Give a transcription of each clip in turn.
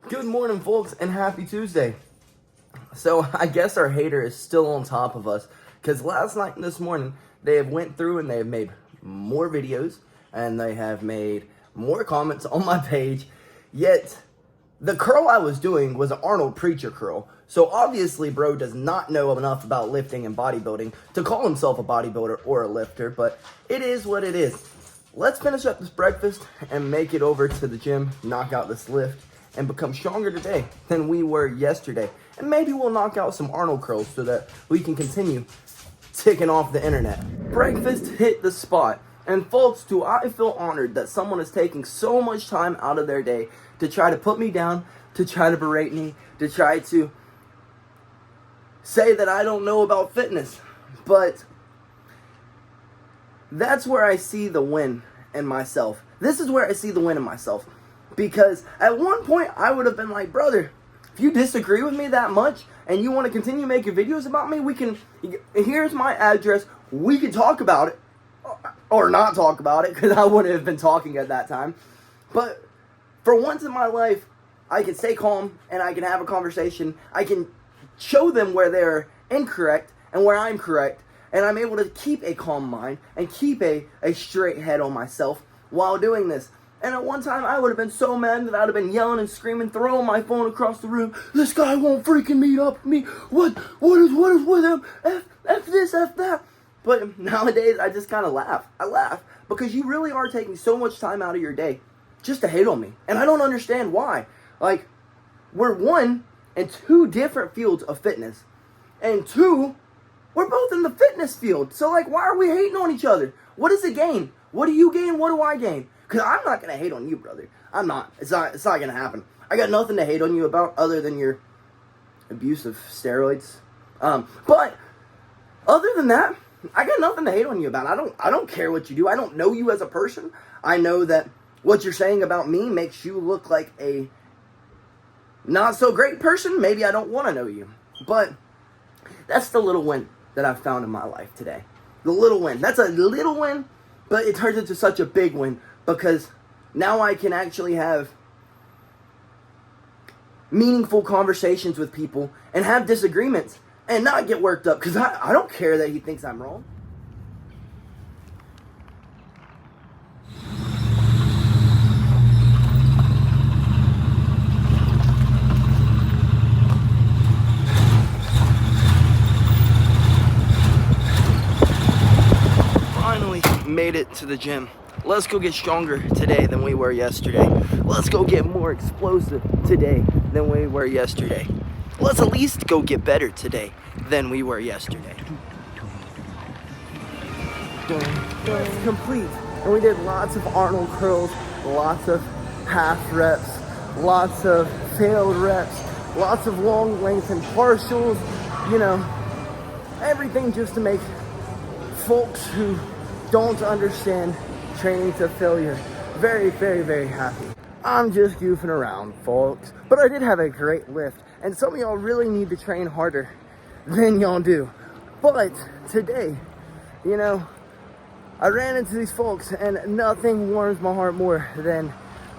Good morning, folks, and happy Tuesday. So I guess our hater is still on top of us because last night and this morning they have went through and they have made more videos and they have made more comments on my page. Yet the curl I was doing was an Arnold Preacher curl. So obviously bro does not know enough about lifting and bodybuilding to call himself a bodybuilder or a lifter, but it is what it is. Let's finish up this breakfast and make it over to the gym, knock out this lift, and become stronger today than we were yesterday. And maybe we'll knock out some Arnold curls so that we can continue ticking off the internet. Breakfast hit the spot. And folks, do I feel honored that someone is taking so much time out of their day to try to put me down, to try to berate me, to try to say that I don't know about fitness. But that's where I see the win in myself. This is where I see the win in myself. Because at one point, I would have been like, brother, if you disagree with me that much and you want to continue making videos about me, here's my address. We can talk about it or not talk about it because I wouldn't have been talking at that time. But for once in my life, I can stay calm and I can have a conversation. I can show them where they're incorrect and where I'm correct. And I'm able to keep a calm mind and keep a straight head on myself while doing this. And at one time, I would have been so mad that I would have been yelling and screaming, throwing my phone across the room. This guy won't freaking meet up with me. What is with him? F this, F that. But nowadays, I just kind of laugh. I laugh because you really are taking so much time out of your day just to hate on me. And I don't understand why. Like, we're one in two different fields of fitness. And two, we're both in the fitness field. So, like, why are we hating on each other? What is the gain? What do you gain? What do I gain? Because I'm not going to hate on you, brother. I'm not. It's not going to happen. I got nothing to hate on you about other than your abuse of steroids. But other than that, I got nothing to hate on you about. I don't care what you do. I don't know you as a person. I know that what you're saying about me makes you look like a not so great person. Maybe I don't want to know you. But that's the little win that I've found in my life today. The little win. That's a little win, but it turns into such a big win. Because now I can actually have meaningful conversations with people and have disagreements and not get worked up. Because I don't care that he thinks I'm wrong. Finally made it to the gym. Let's go get stronger today than we were yesterday. Let's go get more explosive today than we were yesterday. Let's at least go get better today than we were yesterday. Complete. And we did lots of Arnold curls, lots of half reps, lots of failed reps, lots of long length and partials, everything just to make folks who don't understand training to failure very, very, very happy. I'm just goofing around, folks. But I did have a great lift. And some of y'all really need to train harder than y'all do. But today, I ran into these folks and nothing warms my heart more than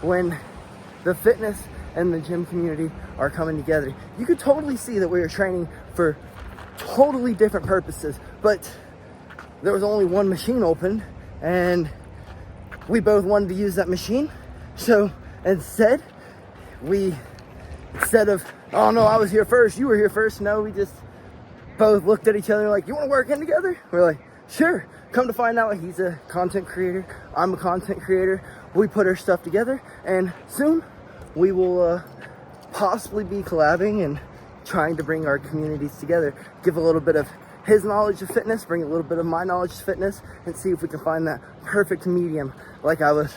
when the fitness and the gym community are coming together. You could totally see that we were training for totally different purposes. But there was only one machine open and we both wanted to use that machine. So instead of, oh no, I was here first, you were here first. No, we just both looked at each other like, you want to work in together? We're like, sure. Come to find out, he's a content creator. I'm a content creator. We put our stuff together and soon we will possibly be collabing and trying to bring our communities together. Give a little bit of his knowledge of fitness, bring a little bit of my knowledge of fitness, and see if we can find that perfect medium like I was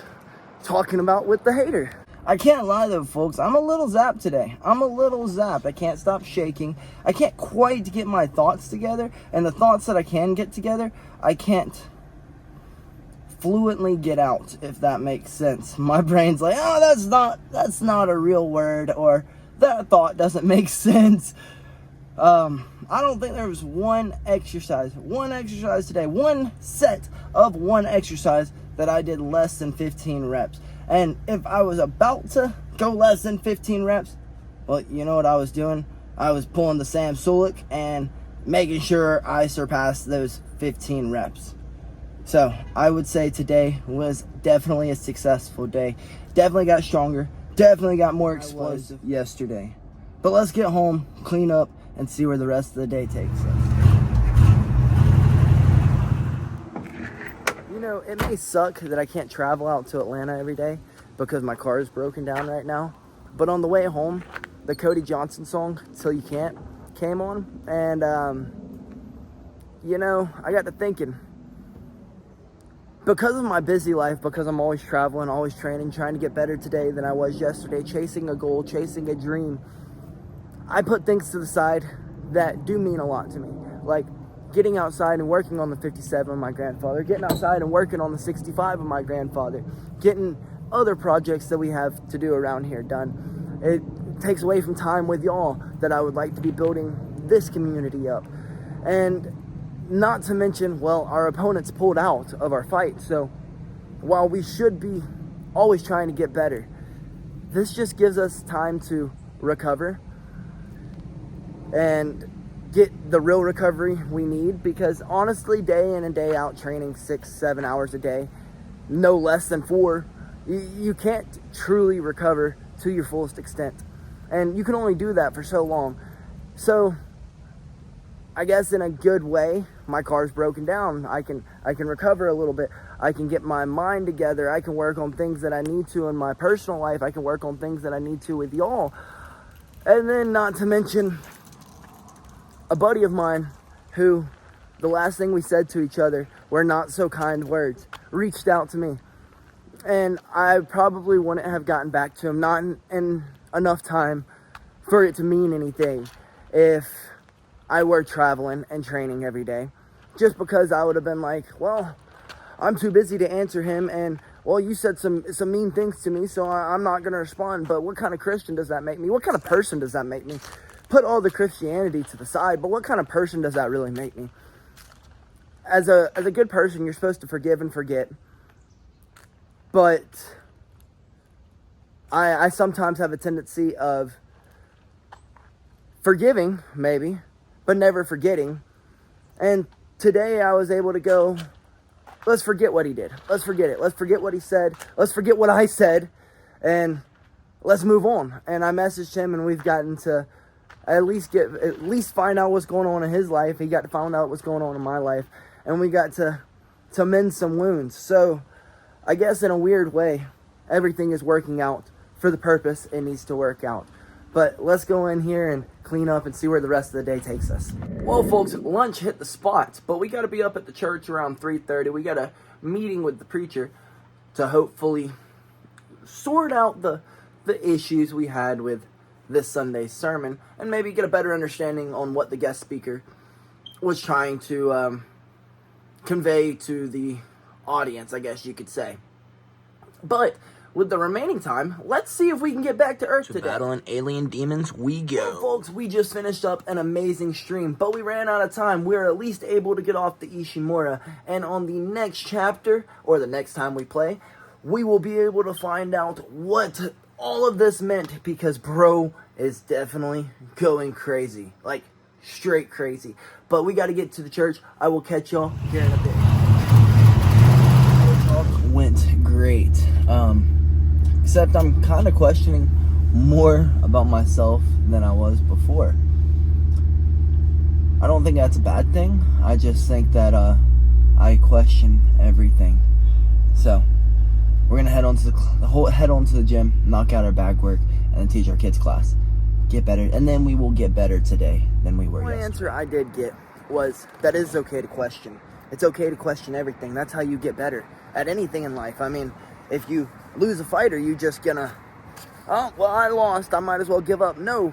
talking about with the hater. I can't lie though, folks. I'm a little zapped today. I'm a little zapped. I can't stop shaking. I can't quite get my thoughts together, and the thoughts that I can get together, I can't fluently get out, if that makes sense. My brain's like, oh, that's not a real word, or that thought doesn't make sense. I don't think there was one exercise today, one set of one exercise that I did less than 15 reps. And if I was about to go less than 15 reps. Well, you know what I was doing? I was pulling the Sam Sulek and making sure I surpassed those 15 reps. So I would say today was definitely a successful day. Definitely got stronger. Definitely got more explosive yesterday. But let's get home, clean up, and see where the rest of the day takes us. You know, it may suck that I can't travel out to Atlanta every day because my car is broken down right now. But on the way home, the Cody Johnson song, Till You Can't, came on. And, you know, I got to thinking. Because of my busy life, because I'm always traveling, always training, trying to get better today than I was yesterday, chasing a goal, chasing a dream, I put things to the side that do mean a lot to me. Like getting outside and working on the 57 of my grandfather, getting outside and working on the 65 of my grandfather, getting other projects that we have to do around here done. It takes away from time with y'all that I would like to be building this community up. And not to mention, well, our opponents pulled out of our fight. So while we should be always trying to get better, this just gives us time to recover and get the real recovery we need. Because honestly, day in and day out, training 6-7 hours a day, no less than 4, you can't truly recover to your fullest extent. And you can only do that for so long. So I guess in a good way, my car's broken down. I can recover a little bit. I can get my mind together. I can work on things that I need to in my personal life. I can work on things that I need to with y'all. And then not to mention a buddy of mine who the last thing we said to each other were not so kind words, reached out to me. And I probably wouldn't have gotten back to him, not in enough time for it to mean anything if I were traveling and training every day. Just because I would have been like, well, I'm too busy to answer him, and well, you said some mean things to me, so I'm not going to respond. But what kind of Christian does that make me? What kind of person does that make me? Put all the Christianity to the side, but what kind of person does that really make me? As a good person, you're supposed to forgive and forget. But I sometimes have a tendency of forgiving, maybe, but never forgetting. And today I was able to go, let's forget what he did. Let's forget it. Let's forget what he said. Let's forget what I said. And let's move on. And I messaged him, and we've gotten to at least find out what's going on in his life. He got to find out what's going on in my life. And we got to mend some wounds. So I guess in a weird way, everything is working out for the purpose it needs to work out. But let's go in here and clean up and see where the rest of the day takes us. Well, folks, lunch hit the spot, but we got to be up at the church around 3:30. We got a meeting with the preacher to hopefully sort out the issues we had with this Sunday's sermon and maybe get a better understanding on what the guest speaker was trying to convey to the audience, I guess you could say. But with the remaining time, let's see if we can get back to Earth today. Battling alien demons, we go. Well, folks, we just finished up an amazing stream, but we ran out of time. We were at least able to get off the Ishimura, and on the next chapter, or the next time we play, we will be able to find out what all of this meant, because bro is definitely going crazy. Like, straight crazy. But we got to get to the church. I will catch y'all here in a bit. Our talk went great. Except I'm kind of questioning more about myself than I was before. I don't think that's a bad thing. I just think that I question everything. So we're gonna head on to the gym, knock out our bag work, and then teach our kids class. Get better, and then we will get better today than we were yesterday. The answer I did get was that it is okay to question. It's okay to question everything. That's how you get better at anything in life. I mean, if you lose a fight, are you just gonna, oh, well, I lost, I might as well give up? No,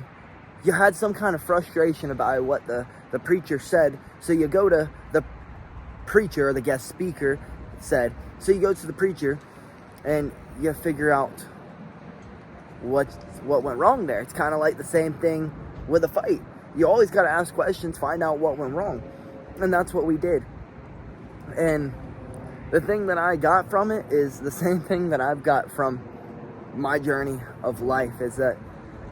you had some kind of frustration about what the preacher said, so you go to the preacher, or the guest speaker said, so you go to the preacher, and you figure out what went wrong there. It's kind of like the same thing with a fight. You always got to ask questions, find out what went wrong, and that's what we did. And the thing that I got from it is the same thing that I've got from my journey of life is that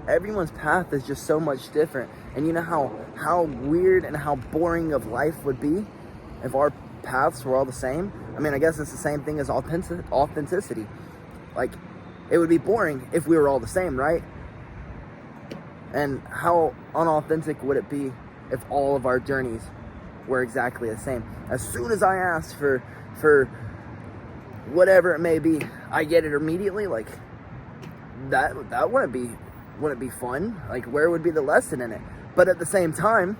everyone's path is just so much different. And you know how weird and how boring of life would be if our paths were all the same? I mean, I guess it's the same thing as authenticity. Like, it would be boring if we were all the same, right? And how unauthentic would it be if all of our journeys were exactly the same? As soon as I ask for whatever it may be, I get it immediately. Like, that wouldn't be fun. Like, where would be the lesson in it? But at the same time,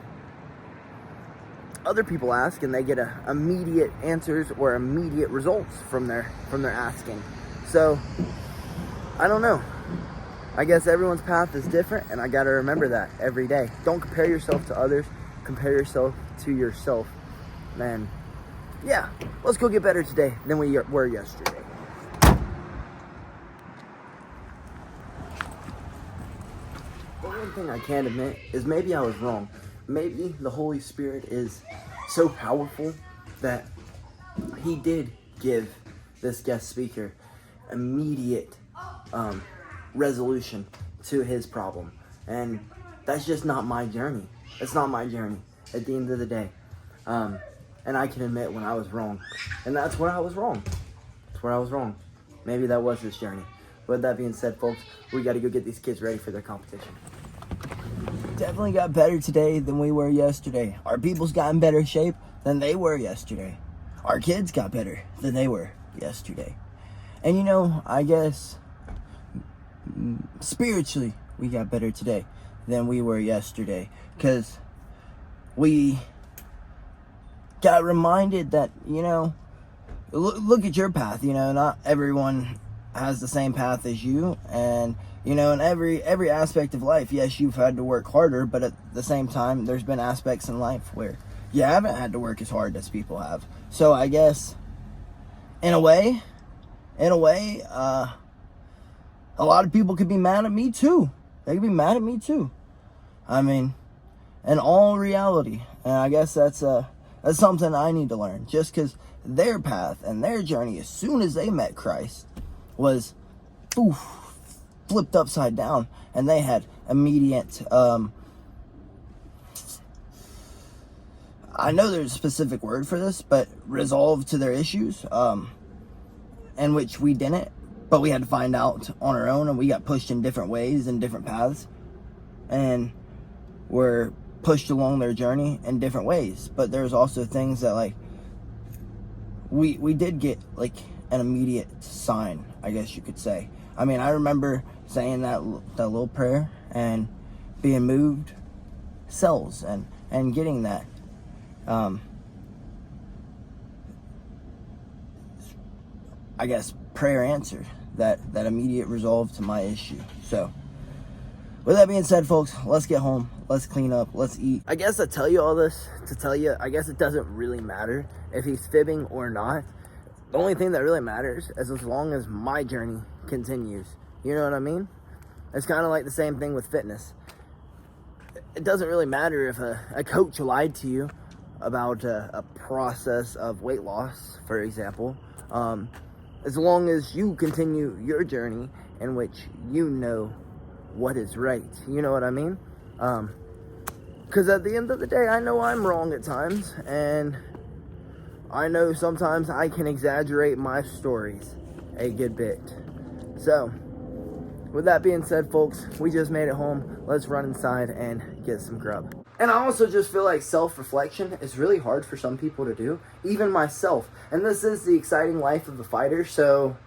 other people ask and they get immediate answers or immediate results from their asking. So I don't know. I guess everyone's path is different, and I gotta remember that every day. Don't compare yourself to others. Compare yourself to yourself. Man, yeah, let's go get better today than we were yesterday. The one thing I can admit is maybe I was wrong. Maybe the Holy Spirit is so powerful that he did give this guest speaker immediate resolution to his problem. And that's just not my journey. It's not my journey at the end of the day. And I can admit when I was wrong. And that's where I was wrong. That's where I was wrong. Maybe that was his journey. With that being said, folks, we got to go get these kids ready for their competition. Definitely got better today than we were yesterday. Our people's got in better shape than they were yesterday. Our kids got better than they were yesterday. And you know, I guess spiritually we got better today than we were yesterday, because we got reminded that, you know, look at your path. You know, not everyone has the same path as you, and you know, in every aspect of life, yes, you've had to work harder, but at the same time, there's been aspects in life where you haven't had to work as hard as people have. So I guess, in a way, a lot of people could be mad at me too. They could be mad at me too. I mean, in all reality, and I guess that's something I need to learn. Just because their path and their journey, as soon as they met Christ, was flipped upside down, and they had immediate I know there's a specific word for this, but resolve to their issues, in which we didn't, but we had to find out on our own, and we got pushed in different ways and different paths, and were pushed along their journey in different ways. But there's also things that, like, we did get, like, an immediate sign, I guess you could say. I mean, I remember saying that little prayer and being moved cells and getting that. I guess prayer answered that immediate resolve to my issue. So with that being said, folks, let's get home, let's clean up, let's eat. I guess I tell you all this to tell you, I guess it doesn't really matter if he's fibbing or not. The only thing that really matters is as long as my journey continues. You know what I mean? It's kind of like the same thing with fitness. It doesn't really matter if a coach lied to you about a process of weight loss, for example. As long as you continue your journey in which you know what is right. You know what I mean? Because at the end of the day, I know I'm wrong at times, and I know sometimes I can exaggerate my stories a good bit. So, with that being said, folks, we just made it home. Let's run inside and get some grub. And I also just feel like self-reflection is really hard for some people to do, even myself. And this is the exciting life of the fighter, so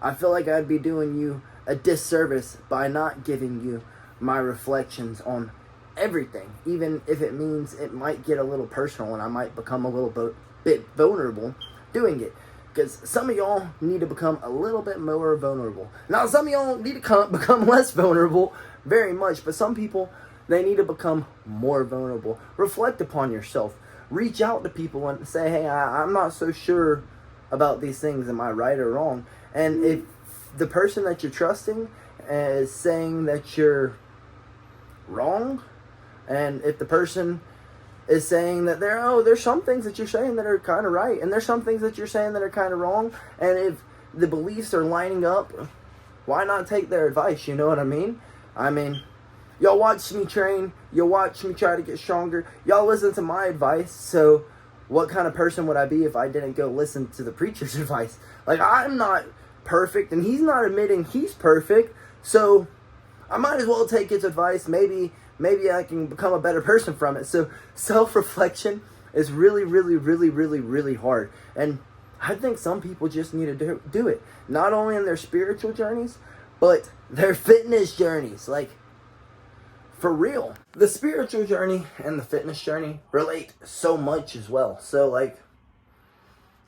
I feel like I'd be doing you a disservice by not giving you my reflections on everything, even if it means it might get a little personal and I might become a little bit vulnerable doing it. Because some of y'all need to become a little bit more vulnerable. Now, some of y'all need to become less vulnerable, very much. But some people, they need to become more vulnerable. Reflect upon yourself. Reach out to people and say, hey, I'm not so sure about these things. Am I right or wrong? And if the person that you're trusting is saying that you're wrong, and if the person is saying that there's some things that you're saying that are kind of right, and there's some things that you're saying that are kind of wrong, and if the beliefs are lining up why not take their advice? You know what I mean? I mean, y'all watch me train. You'll watch me try to get stronger. Y'all listen to my advice. So what kind of person would I be if I didn't go listen to the preacher's advice? Like, I'm not perfect, and he's not admitting he's perfect. So I might as well take his advice. Maybe I can become a better person from it. So self-reflection is really, really, really, really, really hard. And I think some people just need to do it. Not only in their spiritual journeys, but their fitness journeys. Like, for real. The spiritual journey and the fitness journey relate so much as well. So, like,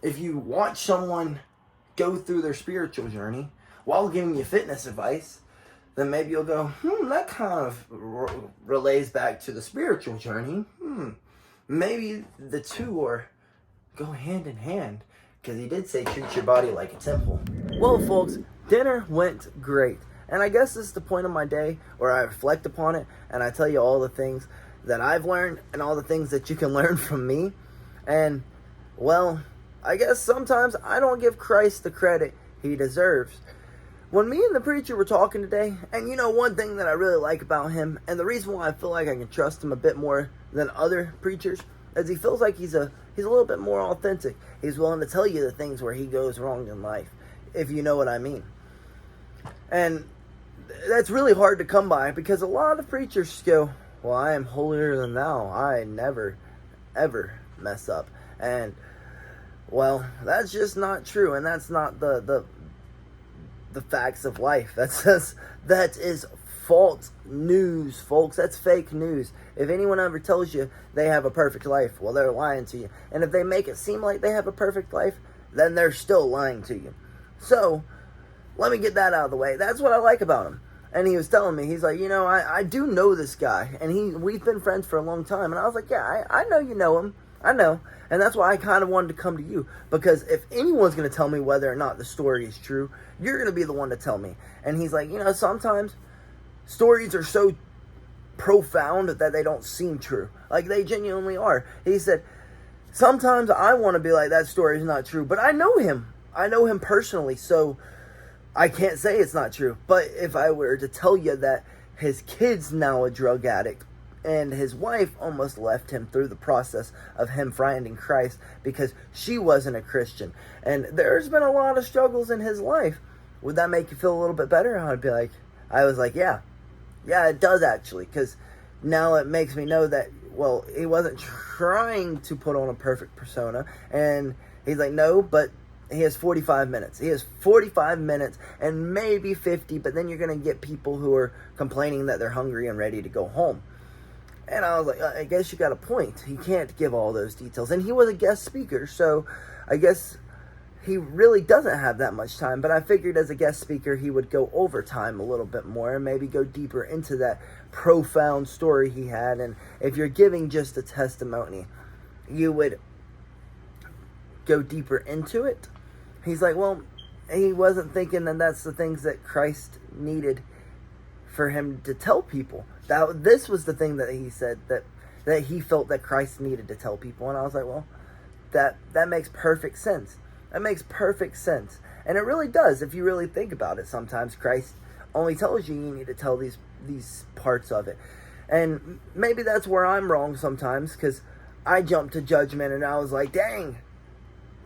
if you watch someone go through their spiritual journey while giving you fitness advice, then maybe you'll go, that kind of relays back to the spiritual journey. Maybe the two go hand in hand, because he did say treat your body like a temple. Well, folks, dinner went great. And I guess this is the point of my day where I reflect upon it and I tell you all the things that I've learned and all the things that you can learn from me. And, well, I guess sometimes I don't give Christ the credit he deserves. When me and the preacher were talking today, and you know, one thing that I really like about him, and the reason why I feel like I can trust him a bit more than other preachers, is he feels like he's a little bit more authentic. He's willing to tell you the things where he goes wrong in life, if you know what I mean. And that's really hard to come by, because a lot of preachers go, well, I am holier than thou. I never, ever mess up. And, well, that's just not true, and that's not the facts of life. That is false news, folks. That's fake news. If anyone ever tells you they have a perfect life, well, they're lying to you. And if they make it seem like they have a perfect life, then they're still lying to you. So, let me get that out of the way. That's what I like about him. And he was telling me, he's like, you know, I do know this guy, and we've been friends for a long time. And I was like, yeah, I know you know him. I know. And that's why I kind of wanted to come to you, because if anyone's going to tell me whether or not the story is true, you're going to be the one to tell me. And he's like, you know, sometimes stories are so profound that they don't seem true. Like, they genuinely are. He said, sometimes I want to be like, that story is not true, but I know him. I know him personally, so I can't say it's not true. But if I were to tell you that his kid's now a drug addict, and his wife almost left him through the process of him finding Christ because she wasn't a Christian, and there's been a lot of struggles in his life, would that make you feel a little bit better? I was like, yeah, it does actually, because now it makes me know that, well, he wasn't trying to put on a perfect persona. And he's like, no, but he has 45 minutes. He has 45 minutes and maybe 50, but then you're going to get people who are complaining that they're hungry and ready to go home. And I was like, I guess you got a point. He can't give all those details. And he was a guest speaker, so I guess he really doesn't have that much time. But I figured as a guest speaker, he would go over time a little bit more and maybe go deeper into that profound story he had. And if you're giving just a testimony, you would go deeper into it. He's like, well, he wasn't thinking that that's the things that Christ needed for him to tell people. This was the thing that he said that he felt that Christ needed to tell people. And I was like, well, that makes perfect sense. That makes perfect sense. And it really does, if you really think about it. Sometimes Christ only tells you need to tell these parts of it. And maybe that's where I'm wrong sometimes, because I jumped to judgment and I was like, dang,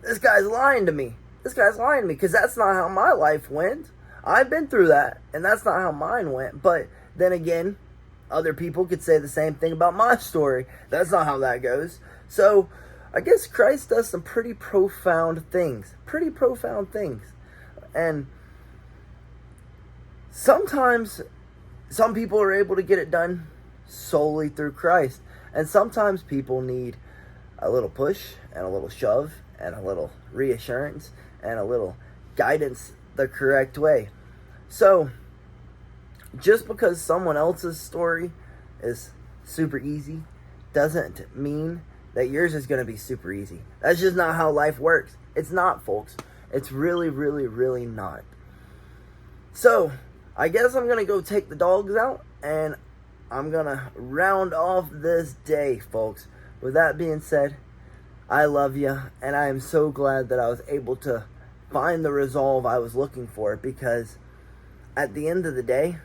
this guy's lying to me. This guy's lying to me, because that's not how my life went. I've been through that, and that's not how mine went. But then again, other people could say the same thing about my story. That's not how that goes. So I guess Christ does some pretty profound things. Pretty profound things. And sometimes some people are able to get it done solely through Christ. And sometimes people need a little push and a little shove and a little reassurance and a little guidance the correct way. So just because someone else's story is super easy doesn't mean that yours is going to be super easy. That's just not how life works. It's not, folks. It's really, really, really not. So, I guess I'm going to go take the dogs out, and I'm going to round off this day, folks. With that being said, I love you, and I am so glad that I was able to find the resolve I was looking for, because at the end of the day,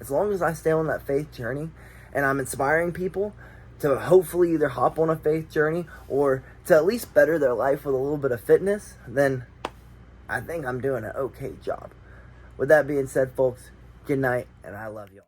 as long as I stay on that faith journey and I'm inspiring people to hopefully either hop on a faith journey or to at least better their life with a little bit of fitness, then I think I'm doing an okay job. With that being said, folks, good night, and I love you.